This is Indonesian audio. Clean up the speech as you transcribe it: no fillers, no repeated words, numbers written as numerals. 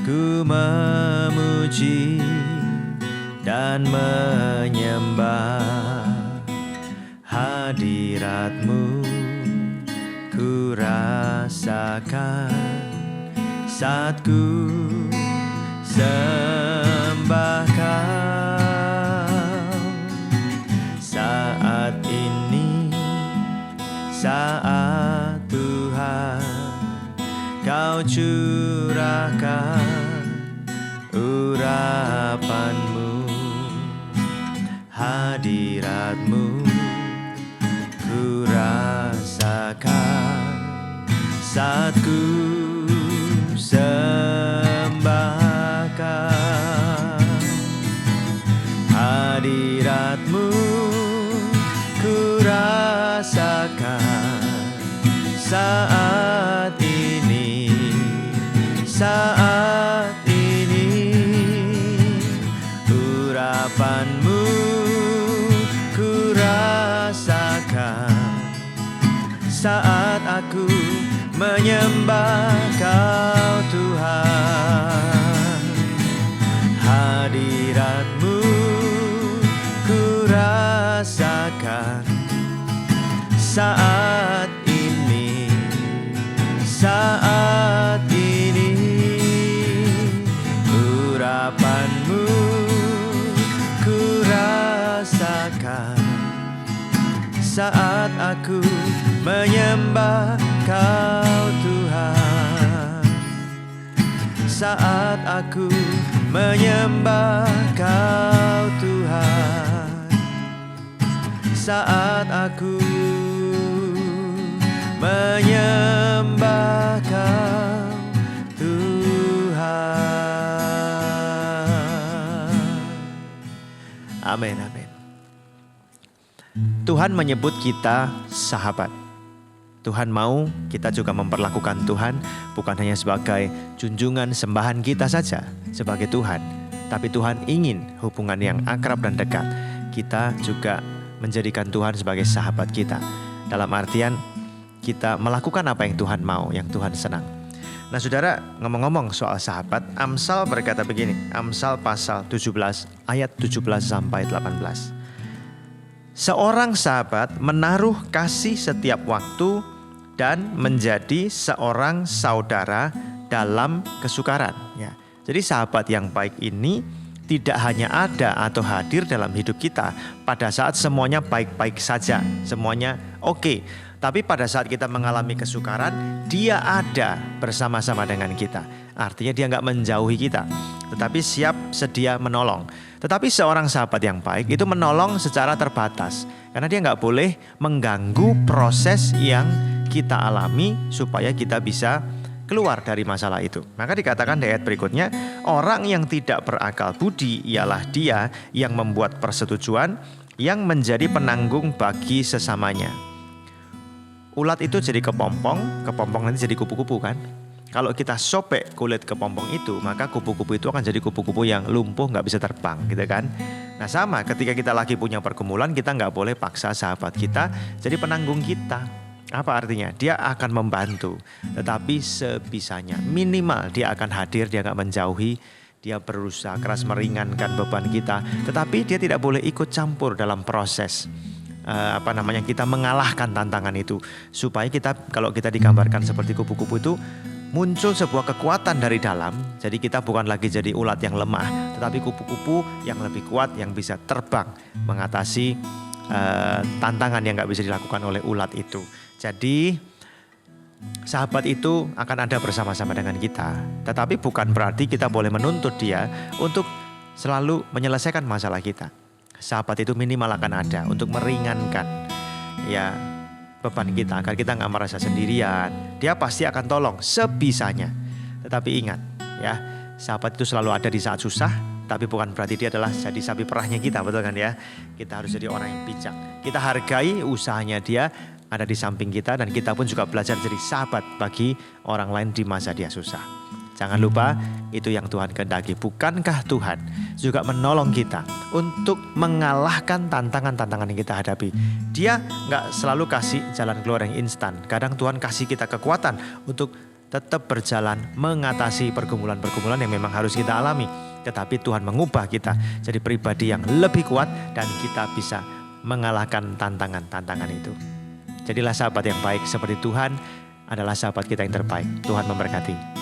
Ku memuji dan menyembah hadirat-Mu. Ku rasakan saat ku sembah Kau. Saat ini, saat Tuhan Kau curahkan urapan-Mu, hadirat-Mu. Ku rasakan saat ku sembah Kau. Hadirat-Mu ku rasakan saat ini, saat ini. Urapan-Mu ku rasakan saat aku menyembah Kau Tuhan. Hadirat-Mu ku rasakan saat ini, saat ini. Urapan-Mu ku rasakan saat aku menyembah Kau Tuhan. Saat aku menyembah Kau Tuhan. Saat aku menyembah Kau Tuhan. Amin, amin. Tuhan menyebut kita sahabat. Tuhan mau kita juga memperlakukan Tuhan bukan hanya sebagai junjungan sembahan kita saja sebagai Tuhan, tapi Tuhan ingin hubungan yang akrab dan dekat. Kita juga menjadikan Tuhan sebagai sahabat kita. Dalam artian kita melakukan apa yang Tuhan mau, yang Tuhan senang. Nah saudara, ngomong-ngomong soal sahabat, Amsal berkata begini, Amsal pasal 17 ayat 17 sampai 18. Seorang sahabat menaruh kasih setiap waktu dan menjadi seorang saudara dalam kesukaran. Ya. Jadi sahabat yang baik ini tidak hanya ada atau hadir dalam hidup kita pada saat semuanya baik-baik saja, semuanya oke. Tapi pada saat kita mengalami kesukaran, dia ada bersama-sama dengan kita. Artinya dia nggak menjauhi kita, tetapi siap sedia menolong. Tetapi seorang sahabat yang baik itu menolong secara terbatas. Karena dia nggak boleh mengganggu proses yang kita alami supaya kita bisa keluar dari masalah itu. Maka dikatakan di ayat berikutnya, orang yang tidak berakal budi ialah dia yang membuat persetujuan yang menjadi penanggung bagi sesamanya. Ulat itu jadi kepompong nanti jadi kupu-kupu kan. Kalau kita sobek kulit kepompong itu, maka kupu-kupu itu akan jadi kupu-kupu yang lumpuh, nggak bisa terbang gitu kan. Nah sama, ketika kita lagi punya pergumulan, kita nggak boleh paksa sahabat kita jadi penanggung kita. Apa artinya? Dia akan membantu, tetapi sebisanya. Minimal dia akan hadir, dia nggak menjauhi, dia berusaha keras meringankan beban kita. Tetapi dia tidak boleh ikut campur dalam proses kita mengalahkan tantangan itu. Supaya kita, kalau kita digambarkan seperti kupu-kupu itu, muncul sebuah kekuatan dari dalam. Jadi kita bukan lagi jadi ulat yang lemah, tetapi kupu-kupu yang lebih kuat yang bisa terbang mengatasi tantangan yang gak bisa dilakukan oleh ulat itu. Jadi sahabat itu akan ada bersama-sama dengan kita. Tetapi bukan berarti kita boleh menuntut dia untuk selalu menyelesaikan masalah kita. Sahabat itu minimal akan ada untuk meringankan ya beban kita agar kita nggak merasa sendirian. Dia pasti akan tolong sebisanya. Tetapi ingat ya, sahabat itu selalu ada di saat susah, tapi bukan berarti dia adalah jadi sapi perahnya kita, betul kan ya? Kita harus jadi orang yang bijak. Kita hargai usahanya dia ada di samping kita, dan kita pun juga belajar jadi sahabat bagi orang lain di masa dia susah. Jangan lupa, itu yang Tuhan kehendaki. Bukankah Tuhan juga menolong kita untuk mengalahkan tantangan-tantangan yang kita hadapi? Dia gak selalu kasih jalan keluar yang instan. Kadang Tuhan kasih kita kekuatan untuk tetap berjalan mengatasi pergumulan-pergumulan yang memang harus kita alami. Tetapi Tuhan mengubah kita jadi pribadi yang lebih kuat dan kita bisa mengalahkan tantangan-tantangan itu. Jadilah sahabat yang baik seperti Tuhan adalah sahabat kita yang terbaik. Tuhan memberkati.